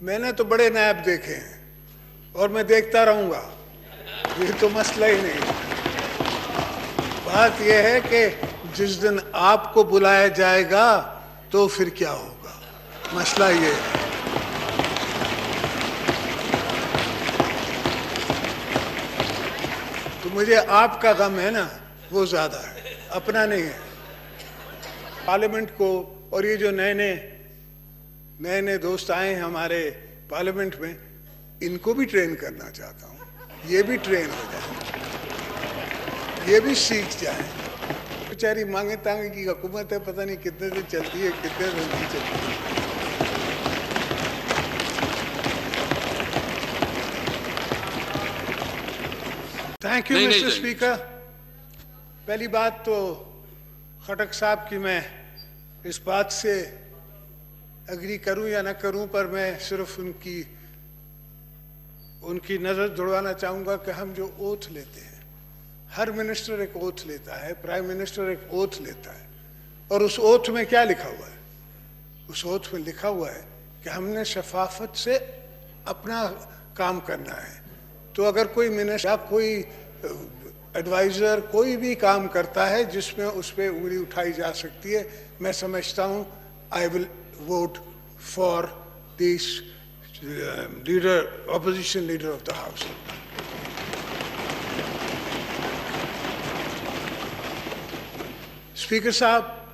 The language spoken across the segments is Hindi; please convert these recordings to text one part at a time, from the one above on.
मैंने तो बड़े नायब देखे हैं और मैं देखता रहूंगा, ये तो मसला ही नहीं। बात यह है कि जिस दिन आपको बुलाया जाएगा तो फिर क्या होगा, मसला ये है। तो मुझे आपका गम है ना, वो ज्यादा है, अपना नहीं है। पार्लियामेंट को और ये जो नए नए दोस्त आए हैं हमारे पार्लियामेंट में, इनको भी ट्रेन करना चाहता हूँ। ये भी ट्रेन हो जाए, ये भी सीख जाए। बेचारी मांगे तांगे की हुकूमत है, पता नहीं कितने दिन चलती है, कितने दिन नहीं चलती है। Thank you mister speaker. पहली बात तो खटक साहब की मैं इस बात से एग्री करूं या ना करूं, पर मैं सिर्फ उनकी नजर जुड़वाना चाहूंगा कि हम जो ओथ लेते हैं, हर मिनिस्टर एक ओथ लेता है, प्राइम मिनिस्टर एक ओथ लेता है, और उस ओथ में क्या लिखा हुआ है? उस ओथ में लिखा हुआ है कि हमने शफाफत से अपना काम करना है। तो अगर कोई मिनिस्टर या कोई एडवाइजर कोई भी काम करता है जिसमें उस पर उंगली उठाई जा सकती है, मैं समझता हूं I will vote for this leader, opposition leader of the house. Speaker साहब,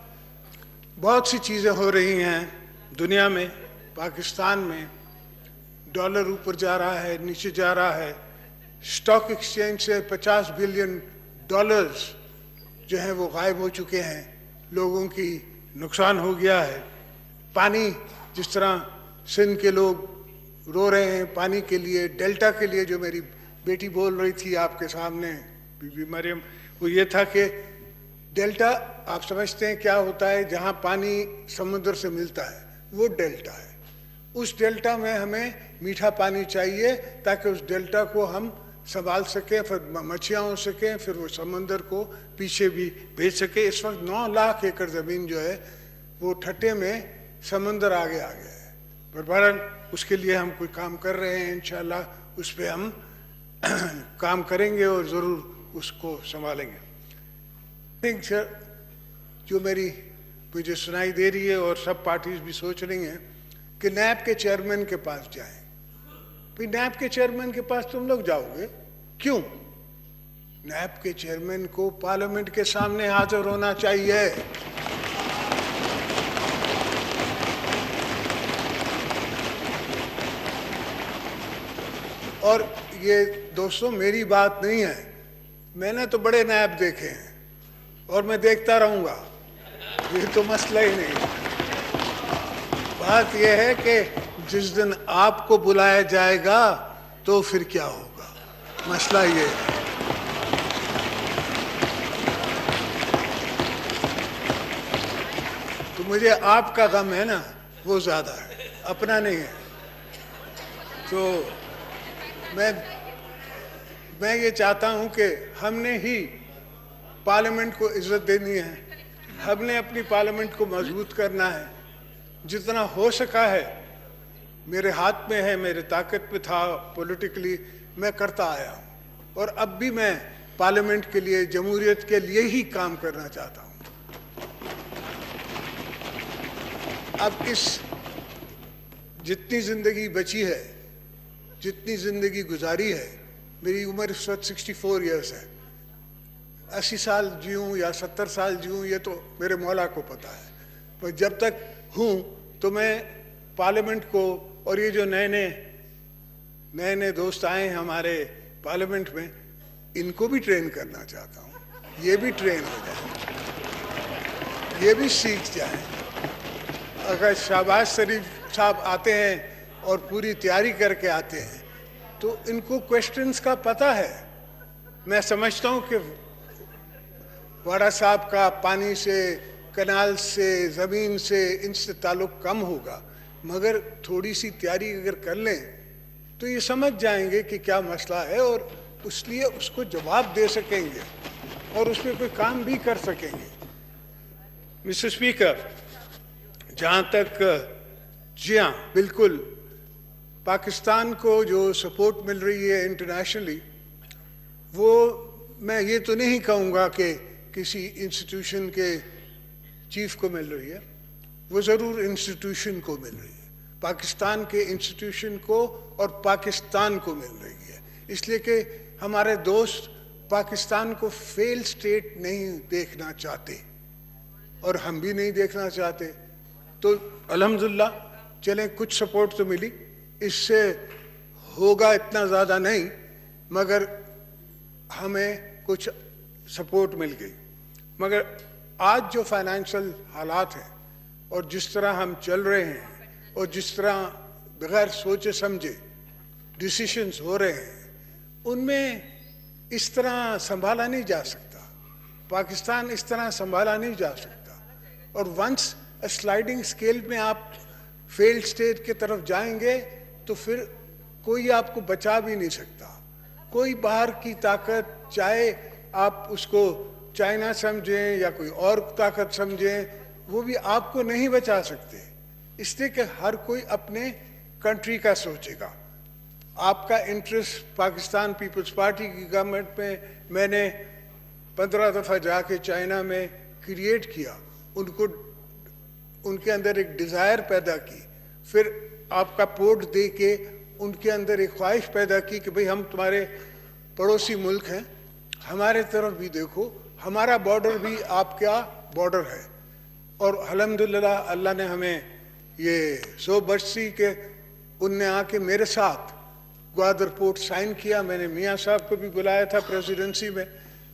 बहुत सी चीजें हो रही हैं दुनिया में, पाकिस्तान में डॉलर ऊपर जा रहा है, नीचे जा रहा है, स्टॉक एक्सचेंज से 50 बिलियन डॉलर्स जो हैं वो गायब हो चुके हैं, लोगों की नुकसान हो गया है। पानी, जिस तरह सिंध के लोग रो रहे हैं पानी के लिए, डेल्टा के लिए, जो मेरी बेटी बोल रही थी आपके सामने, बीबी मरियम, वो ये था कि डेल्टा आप समझते हैं क्या होता है, जहाँ पानी समुद्र से मिलता है वो डेल्टा है। उस डेल्टा में हमें मीठा पानी चाहिए ताकि उस डेल्टा को हम संभाल सकें, फिर मछलियाँ हो सकें, फिर वो समंदर को पीछे भी भेज सके। इस वक्त 9 लाख एकड़ ज़मीन जो है वो ठट्टे में समंदर आगे आ गया है। पर बहरहाल उसके लिए हम कोई काम कर रहे हैं, इंशाल्लाह उस पर हम काम करेंगे और ज़रूर उसको संभालेंगे। थिंक सर, जो मेरी मुझे सुनाई दे रही है और सब पार्टीज भी सोच रही हैं कि नैब के चेयरमैन के पास जाएं। भाई नैब के चेयरमैन के पास तुम लोग जाओगे क्यों? नैब के चेयरमैन को पार्लियामेंट के सामने हाजिर होना चाहिए। और ये दोस्तों मेरी बात नहीं है, मैंने तो बड़े नैब देखे हैं और मैं देखता रहूंगा, ये तो मसला ही नहीं। बात यह है कि जिस दिन आपको बुलाया जाएगा तो फिर क्या होगा, मसला ये है। तो मुझे आपका गम है ना, वो ज्यादा है, अपना नहीं है। तो मैं ये चाहता हूं कि हमने ही पार्लियामेंट को इज्जत देनी है, हमने अपनी पार्लियामेंट को मजबूत करना है। जितना हो सका है मेरे हाथ में है, मेरे ताकत में था पॉलिटिकली, मैं करता आया हूं और अब भी मैं पार्लियामेंट के लिए, जमहूरियत के लिए ही काम करना चाहता हूं। अब इस जितनी जिंदगी बची है, जितनी जिंदगी गुजारी है, मेरी उम्र इस वक्त 64 ईयर्स है, 80 साल जीऊँ या 70 साल जीऊँ ये तो मेरे मौला को पता है, पर जब तक हूँ तो मैं पार्लियामेंट को और ये जो नए दोस्त आए हैं हमारे पार्लियामेंट में, इनको भी ट्रेन करना चाहता हूँ। ये भी ट्रेन हो जाए, ये भी सीख जाए। अगर शहबाज शरीफ साहब आते हैं और पूरी तैयारी करके आते हैं तो इनको क्वेश्चंस का पता है। मैं समझता हूँ कि वाड़ा साहब का पानी से, कनाल से, ज़मीन से, इनसे ताल्लुक़ कम होगा, मगर थोड़ी सी तैयारी अगर कर लें तो ये समझ जाएंगे कि क्या मसला है और इसलिए उसको जवाब दे सकेंगे और उस पर कोई काम भी कर सकेंगे। मिस्टर स्पीकर, जहाँ तक, जी हाँ बिल्कुल, पाकिस्तान को जो सपोर्ट मिल रही है इंटरनेशनली, वो मैं ये तो नहीं कहूँगा कि किसी इंस्टीट्यूशन के चीफ को मिल रही है, वो ज़रूर इंस्टीट्यूशन को मिल रही है, पाकिस्तान के इंस्टीट्यूशन को और पाकिस्तान को मिल रही है। इसलिए कि हमारे दोस्त पाकिस्तान को फेल स्टेट नहीं देखना चाहते और हम भी नहीं देखना चाहते। तो अल्हम्दुलिल्लाह चलें, कुछ सपोर्ट तो मिली, इससे होगा इतना ज़्यादा नहीं, मगर हमें कुछ सपोर्ट मिल गई। मगर आज जो फाइनेंशियल हालात हैं और जिस तरह हम चल रहे हैं और जिस तरह बगैर सोचे समझे डिसीशंस हो रहे हैं, उनमें इस तरह संभाला नहीं जा सकता, पाकिस्तान इस तरह संभाला नहीं जा सकता। और वंस स्लाइडिंग स्केल में आप फेल्ड स्टेट की तरफ जाएंगे तो फिर कोई आपको बचा भी नहीं सकता। कोई बाहर की ताकत, चाहे आप उसको चाइना समझें या कोई और ताकत समझें, वो भी आपको नहीं बचा सकते, इसलिए कि हर कोई अपने कंट्री का सोचेगा। आपका इंटरेस्ट पाकिस्तान पीपल्स पार्टी की गवर्नमेंट में मैंने 15 दफ़ा जाके चाइना में क्रिएट किया, उनको उनके अंदर एक डिज़ायर पैदा की, फिर आपका पोर्ट दे के उनके अंदर एक ख्वाहिश पैदा की कि भाई हम तुम्हारे पड़ोसी मुल्क हैं, हमारे तरफ भी देखो, हमारा बॉर्डर भी आपका बॉर्डर है। और अल्हम्दुलिल्लाह अल्लाह ने हमें ये 100 बरसी के उनने आके मेरे साथ ग्वादर पोर्ट साइन किया। मैंने मियाँ साहब को भी बुलाया था प्रेसिडेंसी में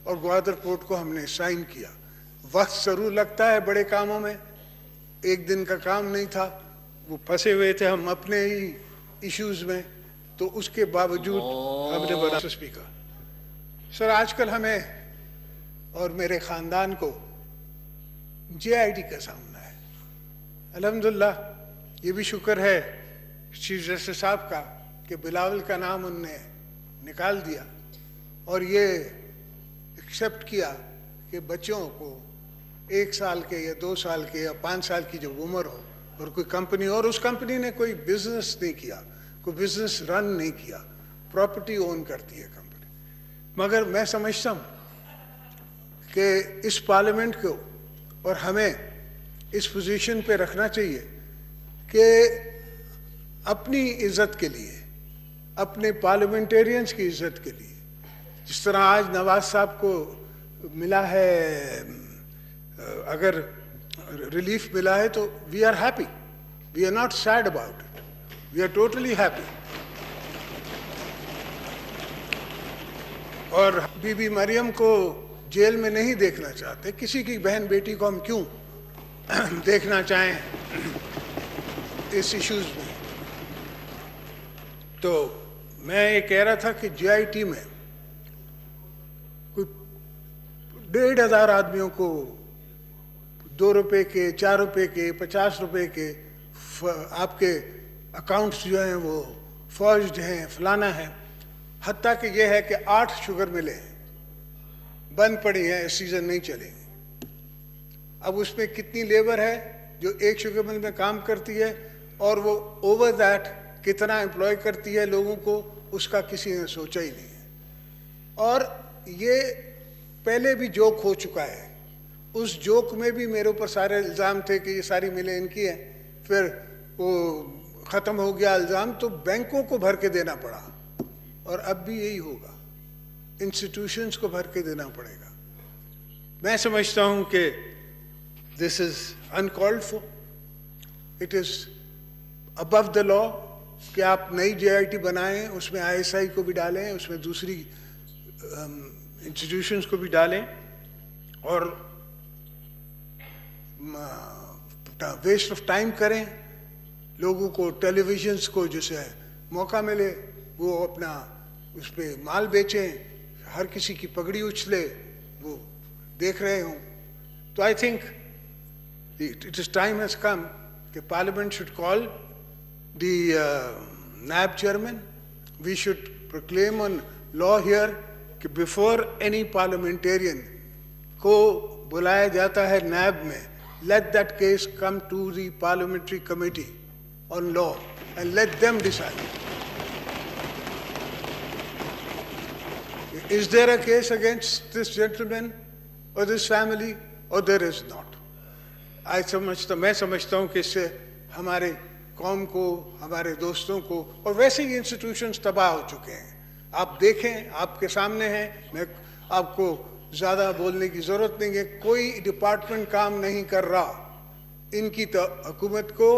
और ग्वादर पोर्ट को हमने साइन किया। वक्त ज़रूर लगता है बड़े कामों में, एक दिन का काम नहीं था, वो फंसे हुए थे हम अपने ही इश्यूज़ में, तो उसके बावजूद हमने बना। स्पीकर सर, आजकल हमें और मेरे ख़ानदान को JIT का सामना है। अल्हम्दुलिल्लाह ये भी शुक्र है चीफ जस्टिस साहब का कि बिलावल का नाम उनने निकाल दिया और ये एक्सेप्ट किया कि बच्चों को 1 साल के या 2 साल के या 5 साल की जब उम्र हो और कोई कंपनी, और उस कंपनी ने कोई बिजनेस नहीं किया, कोई बिजनेस रन नहीं किया, प्रॉपर्टी ओन करती है कंपनी, मगर मैं समझता हूँ कि इस पार्लियामेंट को और हमें इस पोजीशन पे रखना चाहिए कि अपनी इज्जत के लिए, अपने पार्लियामेंटेरियंस की इज्जत के लिए, जिस तरह आज नवाज साहब को मिला है, अगर रिलीफ मिला है तो we are happy, we are not sad about it, we are totally happy. और बीबी मरियम को जेल में नहीं देखना चाहते, किसी की बहन बेटी को हम क्यों देखना चाहें इस इश्यूज में। तो मैं ये कह रहा था कि JIT में कोई 1,500 आदमियों को 2 रुपए के, 4 रुपए के, 50 रुपए के आपके अकाउंट्स जो हैं वो फौज्ड हैं, फलाना है। हत्ता कि ये है कि 8 शुगर मिले हैं, बंद पड़ी हैं, इस सीज़न नहीं चलेंगे। अब उसमें कितनी लेबर है जो एक शुगर मिल में काम करती है और वो ओवर दैट कितना एम्प्लॉय करती है लोगों को, उसका किसी ने सोचा ही नहीं है। और ये पहले भी जोक हो चुका है, उस जोक में भी मेरे ऊपर सारे इल्ज़ाम थे कि ये सारी मिलें इनकी हैं, फिर वो ख़त्म हो गया इल्ज़ाम, तो बैंकों को भर के देना पड़ा और अब भी यही होगा, इंस्टीट्यूशंस को भर के देना पड़ेगा। मैं समझता हूँ कि this is uncalled for, it is above the law कि आप नई JIT बनाएं, उसमें ISI को भी डालें, उसमें दूसरी इंस्टीट्यूशंस को भी डालें और वेस्ट ऑफ टाइम करें। लोगों को टेलीविजन्स को जैसे मौका मिले वो अपना उस पर माल बेचें, हर किसी की पगड़ी उछले, वो देख रहे हों। तो I think it is time has come कि parliament should call the NAB chairman, we should proclaim on law here कि before any parliamentarian को बुलाया जाता है NAB में, let that case come to the parliamentary committee on law and let them decide. Is there a case against this gentleman or this family, or there is not? मैं समझता हूँ कि इससे हमारे कौम को, हमारे दोस्तों को, और वैसे ही इंस्टीट्यूशंस तबाह हो चुके हैं। आप देखें, आपके सामने हैं, मैं आपको ज़्यादा बोलने की ज़रूरत नहीं है, कोई डिपार्टमेंट काम नहीं कर रहा। इनकी तो हुकूमत को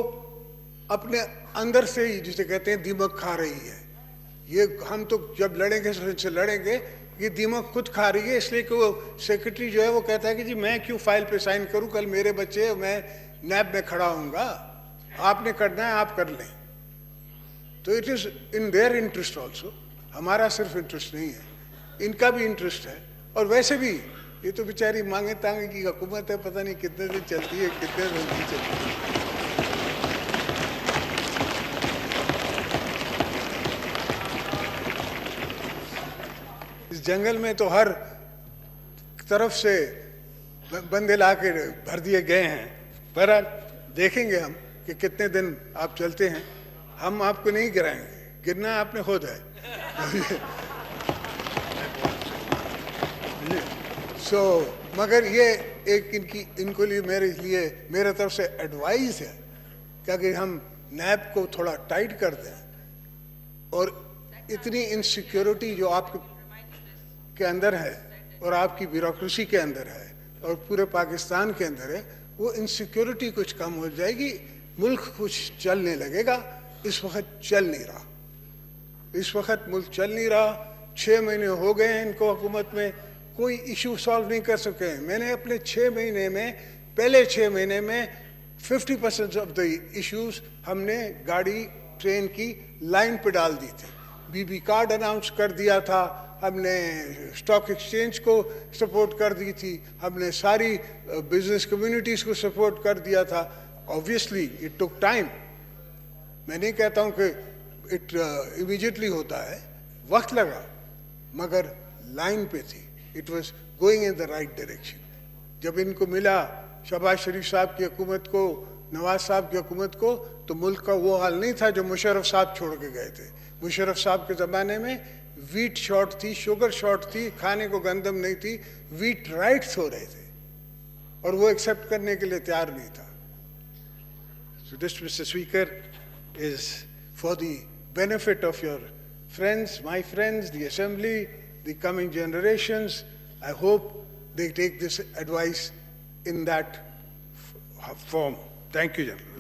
अपने अंदर से ही, जिसे कहते हैं, दीमक खा रही है। ये हम तो जब लड़ेंगे से लड़ेंगे, ये दीमक खुद खा रही है, इसलिए कि वो सेक्रेटरी जो है वो कहता है कि जी मैं क्यों फाइल पे साइन करूं, कल मेरे बच्चे, मैं नैब में खड़ा होऊंगा, आपने करना है आप कर लें। तो it is in their interest also, हमारा सिर्फ इंटरेस्ट नहीं है, इनका भी इंटरेस्ट है। और वैसे भी ये तो बेचारी मांगे तांगे की हुकूमत है, पता नहीं कितने दिन चलती है, कितने दिन नहीं चलती है। इस जंगल में तो हर तरफ से बंदे ला के भर दिए गए हैं। पर देखेंगे हम कि कितने दिन आप चलते हैं, हम आपको नहीं गिराएंगे, गिरना आपने खुद है। मगर ये एक इनको लिए मेरे तरफ से एडवाइस है कि हम नैब को थोड़ा टाइट कर दें, और इतनी इनसिक्योरिटी जो आपके अंदर है और आपकी ब्यूरोक्रेसी के अंदर है और पूरे पाकिस्तान के अंदर है, वो इनसिक्योरिटी कुछ कम हो जाएगी, मुल्क कुछ चलने लगेगा। इस वक्त चल नहीं रहा, इस वक्त मुल्क चल नहीं रहा। 6 महीने हो गए हैं इनको हुकूमत में, कोई इशू सॉल्व नहीं कर सके हैं। मैंने अपने 6 महीने में, पहले 6 महीने में 50% ऑफ द इश्यूज हमने गाड़ी ट्रेन की लाइन पे डाल दी थी। बीबी कार्ड अनाउंस कर दिया था, हमने स्टॉक एक्सचेंज को सपोर्ट कर दी थी, हमने सारी बिजनेस कम्युनिटीज़ को सपोर्ट कर दिया था। ऑब्वियसली इट टुक टाइम, मैं नहीं कहता हूँ कि इट इमीडिएटली होता है, वक्त लगा, मगर लाइन पे थी, it was going in the right direction. जब इनको मिला शहबाज शरीफ साहब की हुकूमत को, नवाज साहब की हुकूमत को, तो मुल्क का वो हाल नहीं था जो मुशर्रफ साहब छोड़ के गए थे। मुशर्रफ साहब के ज़माने में वीट शॉर्ट थी, शुगर शॉर्ट थी, खाने को गंदम नहीं थी, वीट राइट्स हो रहे थे, और वो एक्सेप्ट करने के लिए तैयार नहीं था। So this, Mr. Speaker, is for the benefit of your friends, my friends, the Assembly, the coming generations. I hope they take this advice in that form. Thank you, gentlemen.